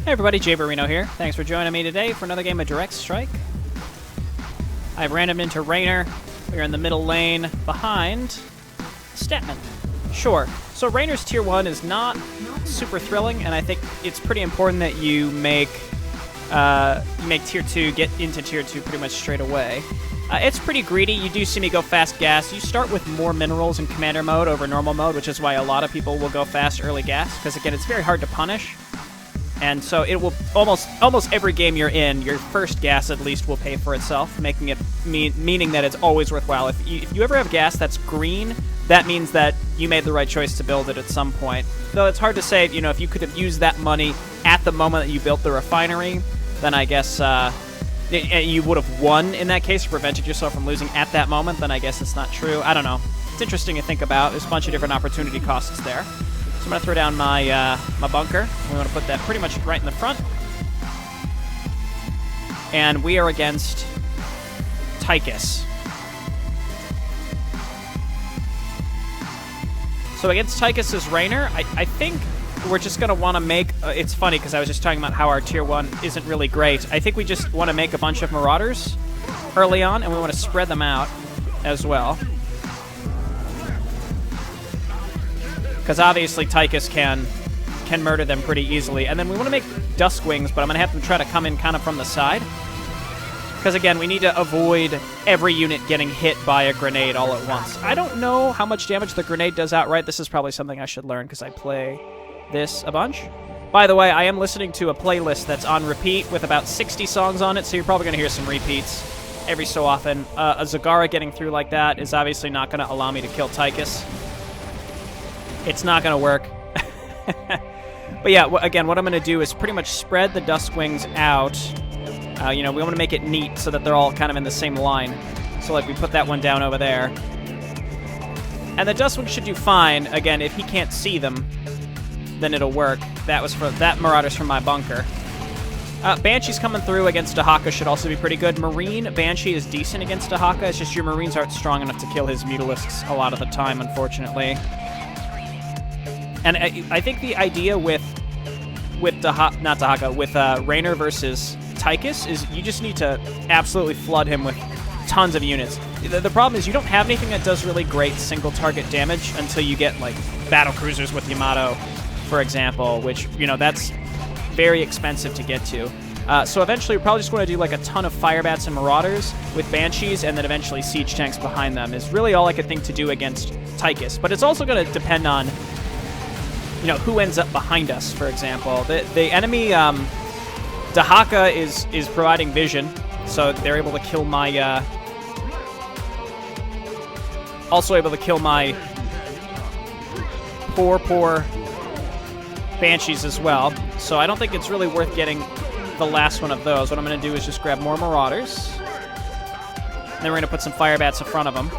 Hey everybody, Jay Barino here. Thanks for joining me today for another game of Direct Strike. I've randomed into Raynor. We're in the middle lane behind Statman. Sure. So Raynor's tier 1 is not super thrilling, and I think it's pretty important that you make tier 2, get into tier 2 pretty much straight away. It's pretty greedy. You do see me go fast gas. You start with more minerals in commander mode over normal mode, which is why a lot of people will go fast early gas, because again, it's very hard to punish. And so it will almost every game you're in, your first gas at least will pay for itself, making it meaning that it's always worthwhile. If you ever have gas that's green, that means that you made the right choice to build it at some point. Though it's hard to say, if you could have used that money at the moment that you built the refinery, then I guess you would have won in that case, prevented yourself from losing at that moment, then I guess it's not true. I don't know. It's interesting to think about. There's a bunch of different opportunity costs there. So I'm going to throw down my bunker. We want to put that pretty much right in the front. And we are against Tychus. So against Tychus' Raynor, I think we're just going to want to make... it's funny because I was just talking about how our tier 1 isn't really great. I think we just want to make a bunch of Marauders early on, and we want to spread them out as well. Because obviously Tychus can murder them pretty easily. And then we want to make Duskwings, but I'm going to have them try to come in kind of from the side. Because again, we need to avoid every unit getting hit by a grenade all at once. I don't know how much damage the grenade does outright. This is probably something I should learn because I play this a bunch. By the way, I am listening to a playlist that's on repeat with about 60 songs on it, so you're probably going to hear some repeats every so often. A Zagara getting through like that is obviously not going to allow me to kill Tychus. It's not going to work. But yeah, again, what I'm going to do is pretty much spread the Duskwings out. We want to make it neat so that they're all kind of in the same line. So like we put that one down over there. And the Duskwings should do fine. Again, if he can't see them, then it'll work. That Marauder's from my bunker. Banshee's coming through against Dahaka should also be pretty good. Marine Banshee is decent against Dahaka. It's just your Marines aren't strong enough to kill his Mutalisks a lot of the time, unfortunately. And I think the idea with Raynor versus Tychus is you just need to absolutely flood him with tons of units. The problem is you don't have anything that does really great single target damage until you get like battle cruisers with Yamato, for example, which that's very expensive to get to. So eventually we're probably just going to do like a ton of Firebats and Marauders with Banshees, and then eventually Siege Tanks behind them is really all I could think to do against Tychus. But it's also going to depend on who ends up behind us, for example. The enemy, Dahaka, is providing vision, so they're able to kill my, also able to kill my poor Banshees as well. So I don't think it's really worth getting the last one of those. What I'm going to do is just grab more Marauders. And then we're going to put some Firebats in front of them.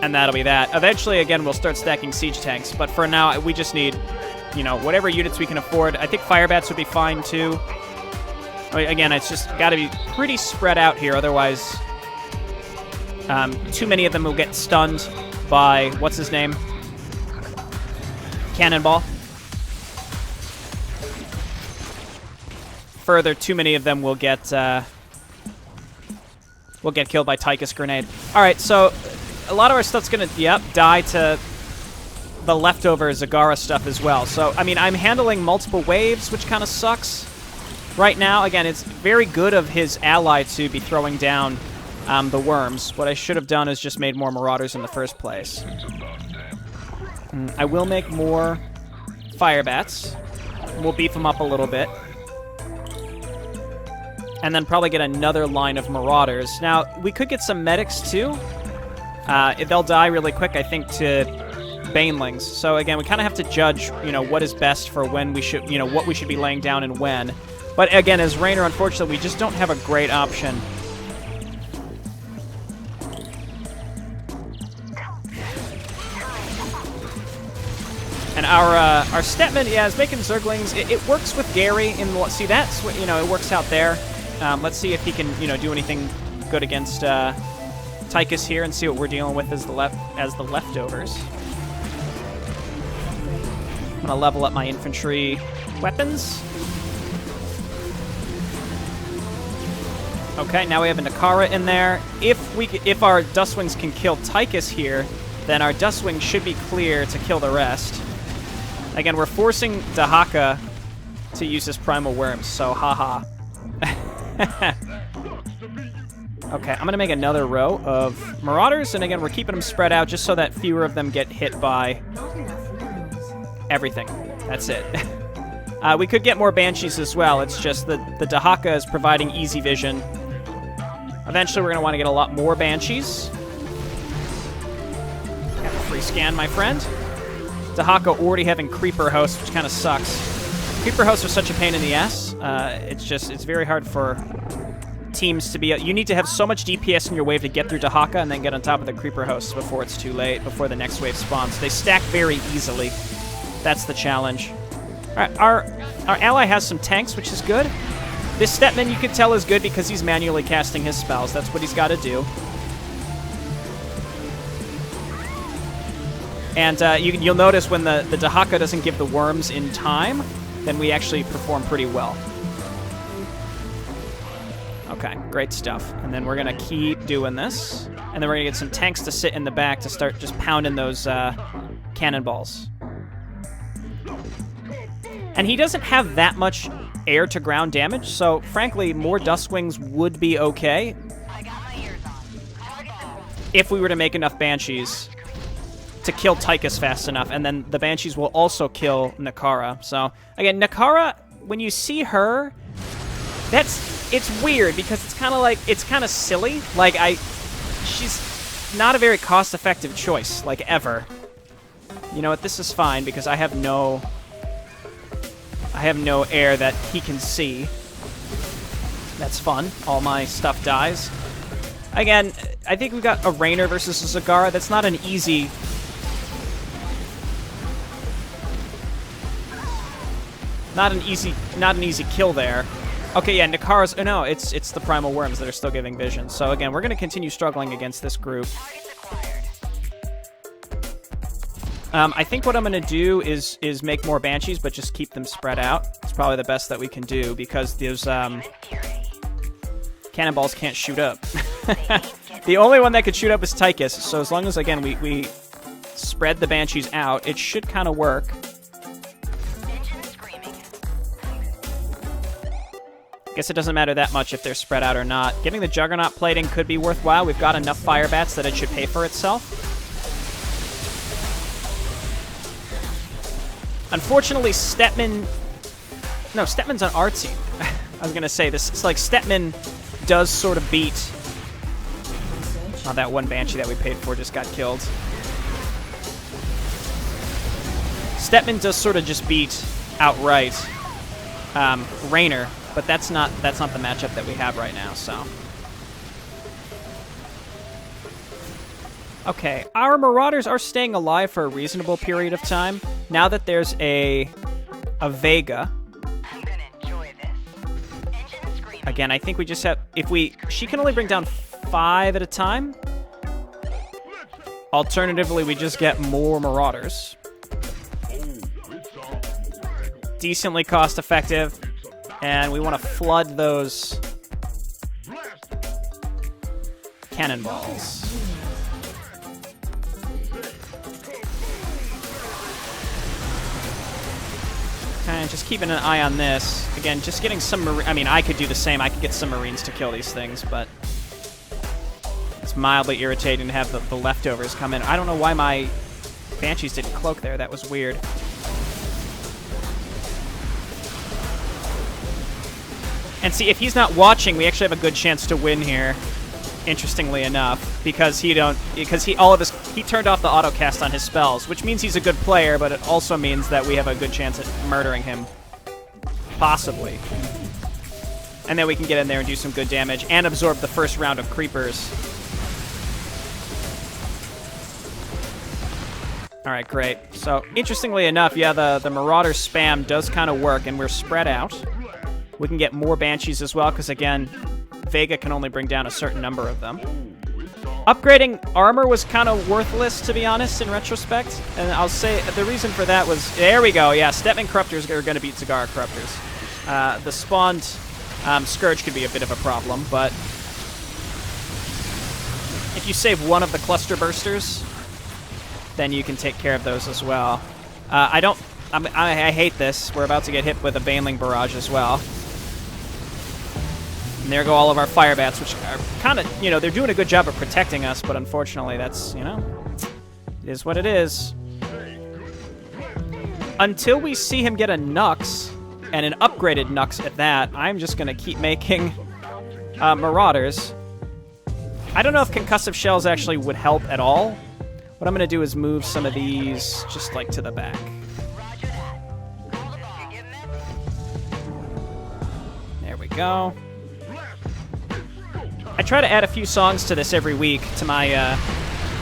And that'll be that. Eventually, again, we'll start stacking Siege Tanks, but for now, we just need, whatever units we can afford. I think Firebats would be fine, too. Again, it's just got to be pretty spread out here, otherwise too many of them will get stunned by, what's his name? Cannonball. Further, too many of them will get killed by Tychus Grenade. Alright, so a lot of our stuff's going to, die to the leftover Zagara stuff as well. So, I mean, I'm handling multiple waves, which kind of sucks right now. Again, it's very good of his ally to be throwing down the worms. What I should have done is just made more Marauders in the first place. I will make more Firebats. We'll beef them up a little bit. And then probably get another line of Marauders. Now, we could get some Medics, too. They'll die really quick, I think, to Banelings. So again, we kind of have to judge, what is best for when we should, what we should be laying down and when. But again, as Raynor, unfortunately, we just don't have a great option. And our Stetman, is making Zerglings. It works with Gary in the... See, that's what, it works out there. Let's see if he can, do anything good against Tychus here and see what we're dealing with as the leftovers. I'm gonna level up my infantry weapons. Okay, now we have a Nakara in there. If our Dustwings can kill Tychus here, then our Dustwings should be clear to kill the rest. Again, we're forcing Dahaka to use his Primal Worms, so haha. Okay, I'm going to make another row of Marauders, and again, we're keeping them spread out just so that fewer of them get hit by everything. That's it. We could get more Banshees as well. It's just that the Dahaka is providing easy vision. Eventually, we're going to want to get a lot more Banshees. Got a free scan, my friend. Dahaka already having Creeper Hosts, which kind of sucks. Creeper Hosts are such a pain in the ass. It's very hard for teams to be... You need to have so much DPS in your wave to get through Dahaka and then get on top of the Creeper Hosts before it's too late, before the next wave spawns. They stack very easily. That's the challenge. All right, our ally has some tanks, which is good. This Stepman, you can tell, is good because he's manually casting his spells. That's what he's got to do. And you'll notice when the Dahaka doesn't give the worms in time, then we actually perform pretty well. Okay, great stuff. And then we're going to keep doing this. And then we're going to get some tanks to sit in the back to start just pounding those cannonballs. And he doesn't have that much air-to-ground damage, so frankly, more Dustwings would be okay if we were to make enough Banshees to kill Tychus fast enough, and then the Banshees will also kill Nakara. So, again, Nakara, when you see her, it's weird, because it's kind of silly. Like, she's not a very cost-effective choice, like, ever. You know what, this is fine, because I have no air that he can see. That's fun. All my stuff dies. Again, I think we've got a Rainer versus a Zagara. That's not an easy... Not an easy kill there. Okay, yeah, Nakara's... Oh, no, it's the Primal Worms that are still giving vision. So, again, we're going to continue struggling against this group. I think what I'm going to do is make more Banshees, but just keep them spread out. It's probably the best that we can do, because those cannonballs can't shoot up. The only one that could shoot up is Tychus, so as long as, again, we spread the Banshees out, it should kind of work. Guess it doesn't matter that much if they're spread out or not. Getting the Juggernaut plating could be worthwhile. We've got enough Fire Bats that it should pay for itself. Unfortunately, Stetman... No, Stetman's on our team. I was going to say, this. It's like Stetman does sort of beat... Oh, that one Banshee that we paid for just got killed. Stetman does sort of just beat outright Rainer, but that's not the matchup that we have right now, so... Okay, our Marauders are staying alive for a reasonable period of time. Now that there's a Vega. Again, I think we just have... She can only bring down 5 at a time. Alternatively, we just get more Marauders. Decently cost-effective. And we want to flood those cannonballs. And just keeping an eye on this. Again, just getting some... I mean, I could do the same. I could get some Marines to kill these things, but... It's mildly irritating to have the leftovers come in. I don't know why my Banshees didn't cloak there. That was weird. And see, if he's not watching, we actually have a good chance to win here. Interestingly enough, because he turned off the autocast on his spells, which means he's a good player, but it also means that we have a good chance at murdering him, possibly. And then we can get in there and do some good damage and absorb the first round of creepers. All right, great. So interestingly enough, yeah, the Marauder spam does kind of work, and we're spread out. We can get more Banshees as well, because again, Vega can only bring down a certain number of them. Upgrading armor was kind of worthless, to be honest, in retrospect. And I'll say the reason for that was... There we go, yeah. Stepman Corruptors are going to beat Zagara Corruptors. The spawned Scourge could be a bit of a problem, but... If you save one of the Cluster Bursters, then you can take care of those as well. I hate this. We're about to get hit with a Baneling Barrage as well. And there go all of our Fire Bats, which are kind of, you know, they're doing a good job of protecting us, but unfortunately that's, you know, it is what it is. Until we see him get a Nux, and an upgraded Nux at that, I'm just going to keep making Marauders. I don't know if Concussive Shells actually would help at all. What I'm going to do is move some of these just, like, to the back. There we go. I try to add a few songs to this every week, to my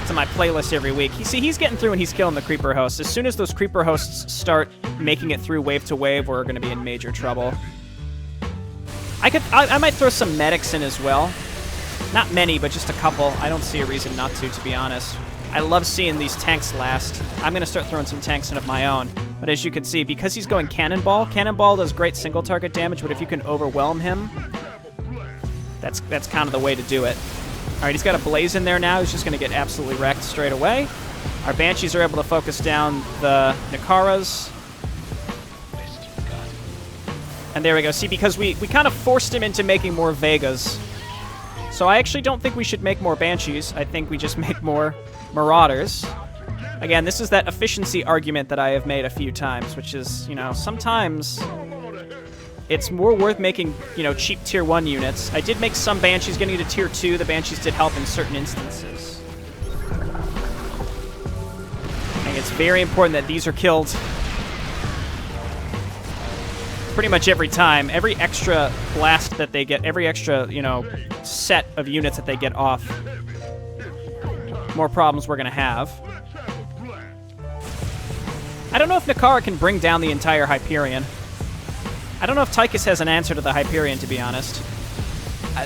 playlist every week. You see, he's getting through and he's killing the Creeper Hosts. As soon as those Creeper Hosts start making it through wave to wave, we're going to be in major trouble. I might throw some medics in as well. Not many, but just a couple. I don't see a reason not to be honest. I love seeing these tanks last. I'm going to start throwing some tanks in of my own. But as you can see, because he's going Cannonball, Cannonball does great single target damage, but if you can overwhelm him, that's kind of the way to do it. All right, he's got a Blaze in there now. He's just going to get absolutely wrecked straight away. Our Banshees are able to focus down the Nikaras. And there we go. See, because we kind of forced him into making more Vegas. So I actually don't think we should make more Banshees. I think we just make more Marauders. Again, this is that efficiency argument that I have made a few times, which is, you know, sometimes it's more worth making, you know, cheap Tier 1 units. I did make some Banshees getting to Tier 2. The Banshees did help in certain instances. And it's very important that these are killed pretty much every time. Every extra blast that they get, every extra, you know, set of units that they get off, more problems we're going to have. I don't know if Nikara can bring down the entire Hyperion. I don't know if Tychus has an answer to the Hyperion, to be honest.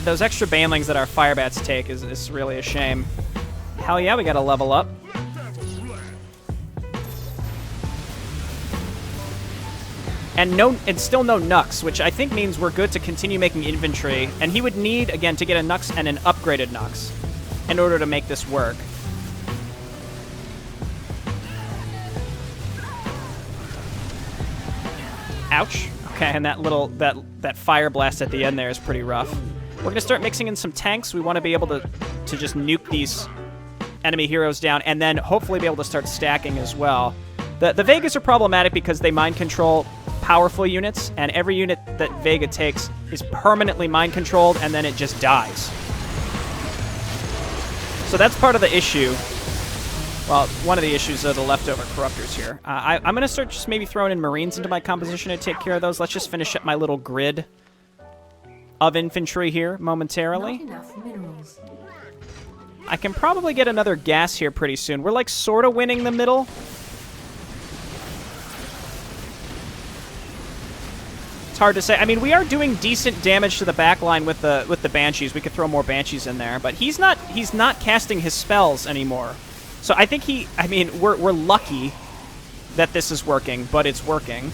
Those extra Banelings that our Firebats take is really a shame. Hell yeah, we got to level up. And still no Nux, which I think means we're good to continue making infantry. And he would need, again, to get a Nux and an upgraded Nux in order to make this work. Ouch. Okay, and that little that fire blast at the end there is pretty rough. We're gonna start mixing in some tanks. We want to be able to just nuke these enemy heroes down, and then hopefully be able to start stacking as well. The Vegas are problematic because they mind control powerful units, and every unit that Vega takes is permanently mind controlled, and then it just dies. So that's part of the issue. Well, one of the issues are the leftover Corruptors here. I'm going to start just maybe throwing in Marines into my composition to take care of those. Let's just finish up my little grid of infantry here momentarily. Not enough minerals. I can probably get another gas here pretty soon. We're like sort of winning the middle. It's hard to say. I mean, we are doing decent damage to the backline with the Banshees. We could throw more Banshees in there, but he's not casting his spells anymore. So I think we're lucky that this is working, but it's working.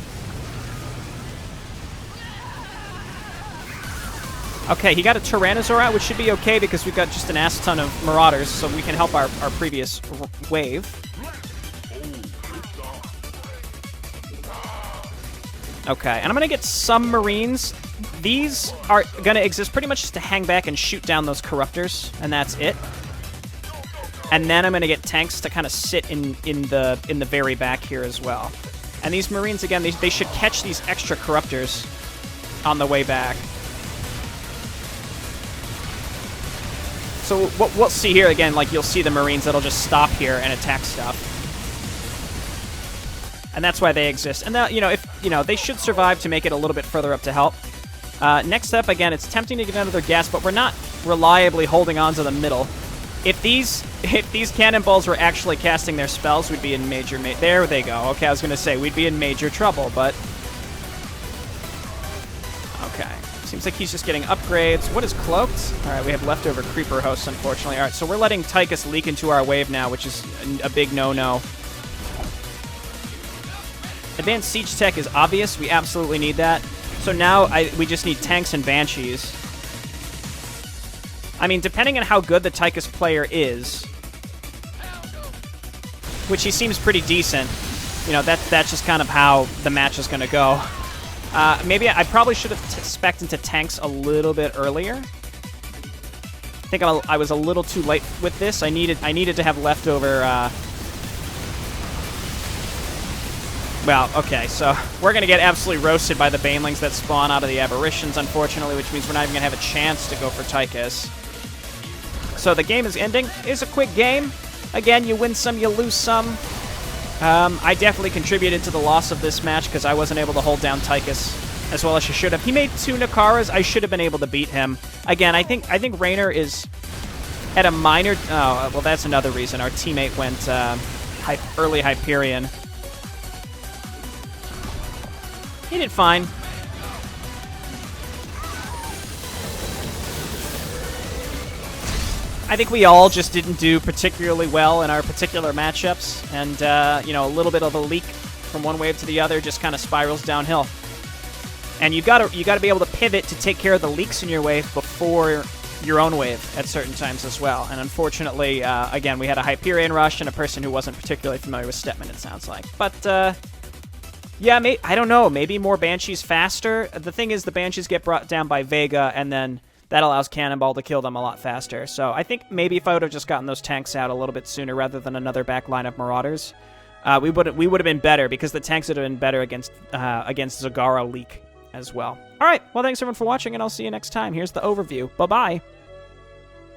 Okay, he got a Tyrannosaur out, which should be okay because we've got just an ass ton of Marauders, so we can help our previous wave. Okay, and I'm going to get some Marines. These are going to exist pretty much just to hang back and shoot down those Corruptors, and that's it. And then I'm going to get tanks to kind of sit in the very back here as well. And these Marines, again, they should catch these extra Corruptors on the way back. So what we'll see here, again, like you'll see the Marines that'll just stop here and attack stuff. And that's why they exist. And, they should survive to make it a little bit further up to help. Next up, again, it's tempting to get another gas, but we're not reliably holding on to the middle. If these cannonballs were actually casting their spells, we'd be in major... There they go. Okay, I was going to say, we'd be in major trouble, but... Okay. Seems like he's just getting upgrades. What is cloaked? All right, we have leftover creeper hosts, unfortunately. All right, so we're letting Tychus leak into our wave now, which is a big no-no. Advanced siege tech is obvious. We absolutely need that. So now we just need tanks and banshees. I mean, depending on how good the Tychus player is, which he seems pretty decent, you know, that's just kind of how the match is going to go. Maybe I probably should have spec'd into tanks a little bit earlier. I think I was a little too late with this. I needed to have leftover. Well, okay, so we're gonna get absolutely roasted by the banelings that spawn out of the aberrations, unfortunately, which means we're not even gonna have a chance to go for Tychus. So the game is ending. It's a quick game. Again, you win some, you lose some. I definitely contributed to the loss of this match because I wasn't able to hold down Tychus as well as I should have. He made 2 Nakaras. I should have been able to beat him. Again, I think Raynor is at a minor... Oh, well, that's another reason. Our teammate went early Hyperion. He did fine. I think we all just didn't do particularly well in our particular matchups, and you know, a little bit of a leak from one wave to the other just kind of spirals downhill. And you got to be able to pivot to take care of the leaks in your wave before your own wave at certain times as well. And unfortunately, again, we had a Hyperion rush and a person who wasn't particularly familiar with Stepman, it sounds like. But yeah, I don't know. Maybe more Banshees faster. The thing is, the Banshees get brought down by Vega, and then that allows Cannonball to kill them a lot faster. So I think maybe if I would have just gotten those tanks out a little bit sooner rather than another back line of Marauders, we would have been better because the tanks would have been better against Zagara leak as well. All right. Well, thanks everyone for watching, and I'll see you next time. Here's the overview. Bye-bye.